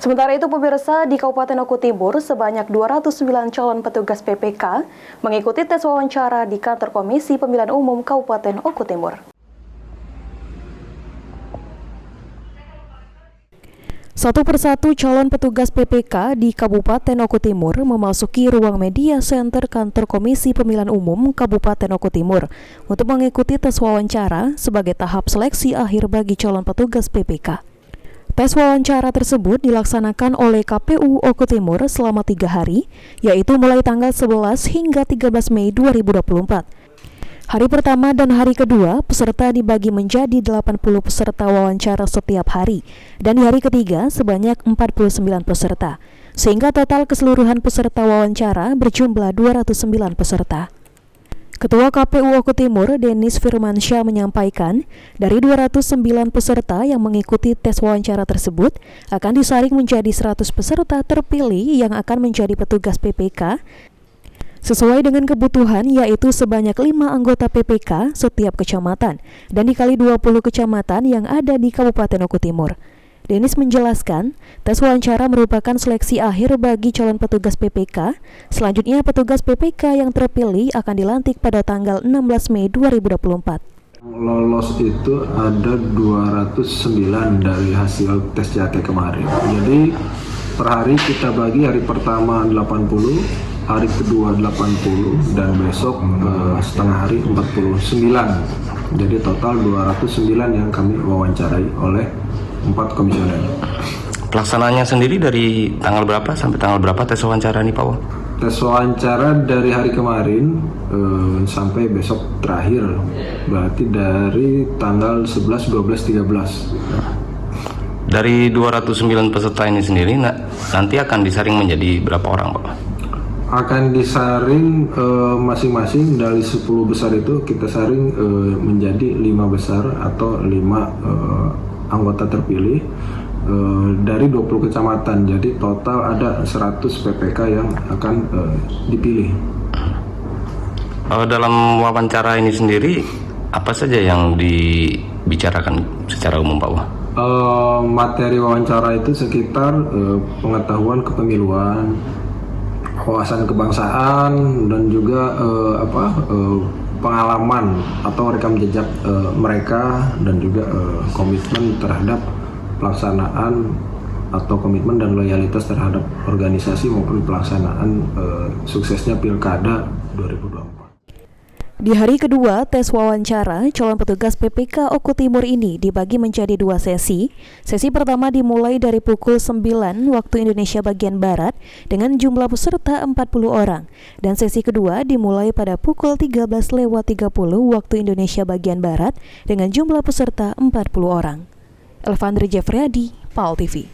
Sementara itu pemirsa, di Kabupaten Oku Timur sebanyak 209 calon petugas PPK mengikuti tes wawancara di kantor Komisi Pemilihan Umum Kabupaten Oku Timur. Satu persatu calon petugas PPK di Kabupaten Oku Timur memasuki ruang media center kantor Komisi Pemilihan Umum Kabupaten Oku Timur untuk mengikuti tes wawancara sebagai tahap seleksi akhir bagi calon petugas PPK. Tes wawancara tersebut dilaksanakan oleh KPU Oku Timur selama 3 hari, yaitu mulai tanggal 11 hingga 13 Mei 2024. Hari pertama dan hari kedua, peserta dibagi menjadi 80 peserta wawancara setiap hari, dan di hari ketiga sebanyak 49 peserta, sehingga total keseluruhan peserta wawancara berjumlah 209 peserta. Ketua KPU Oku Timur, Denis Firmansyah menyampaikan, dari 209 peserta yang mengikuti tes wawancara tersebut, akan disaring menjadi 100 peserta terpilih yang akan menjadi petugas PPK, sesuai dengan kebutuhan, yaitu sebanyak 5 anggota PPK setiap kecamatan dan dikali 20 kecamatan yang ada di Kabupaten Oku Timur. Denis menjelaskan, tes wawancara merupakan seleksi akhir bagi calon petugas PPK. Selanjutnya, petugas PPK yang terpilih akan dilantik pada tanggal 16 Mei 2024. Lolos itu ada 209 dari hasil tes CAT kemarin. Jadi per hari kita bagi, hari pertama 80, hari kedua 80, dan besok setengah hari 49. Jadi total 209 yang kami wawancarai oleh 4 komisioner. Pelaksanaannya sendiri dari tanggal berapa sampai tanggal berapa tes wawancara nih Pak? Tes wawancara dari hari kemarin sampai besok terakhir, berarti dari tanggal 11, 12, 13. Dari 209 peserta ini sendiri nanti akan disaring menjadi berapa orang Pak? Akan disaring masing-masing dari 10 besar itu kita saring menjadi 5 besar atau 5 anggota terpilih dari 20 kecamatan. Jadi total ada 100 PPK yang akan dipilih. Dalam wawancara ini sendiri apa saja yang dibicarakan secara umum Pak? Materi wawancara itu sekitar pengetahuan kepemiluan, wawasan kebangsaan, dan juga pengalaman atau rekam jejak mereka, dan juga komitmen terhadap pelaksanaan atau komitmen dan loyalitas terhadap organisasi maupun pelaksanaan suksesnya Pilkada 2024. Di hari kedua, tes wawancara calon petugas PPK Oku Timur ini dibagi menjadi 2 sesi. Sesi pertama dimulai dari pukul 9 waktu Indonesia bagian Barat dengan jumlah peserta 40 orang. Dan sesi kedua dimulai pada pukul 13.30 waktu Indonesia bagian Barat dengan jumlah peserta 40 orang. Elvandri Jeffreyadi, PAL TV.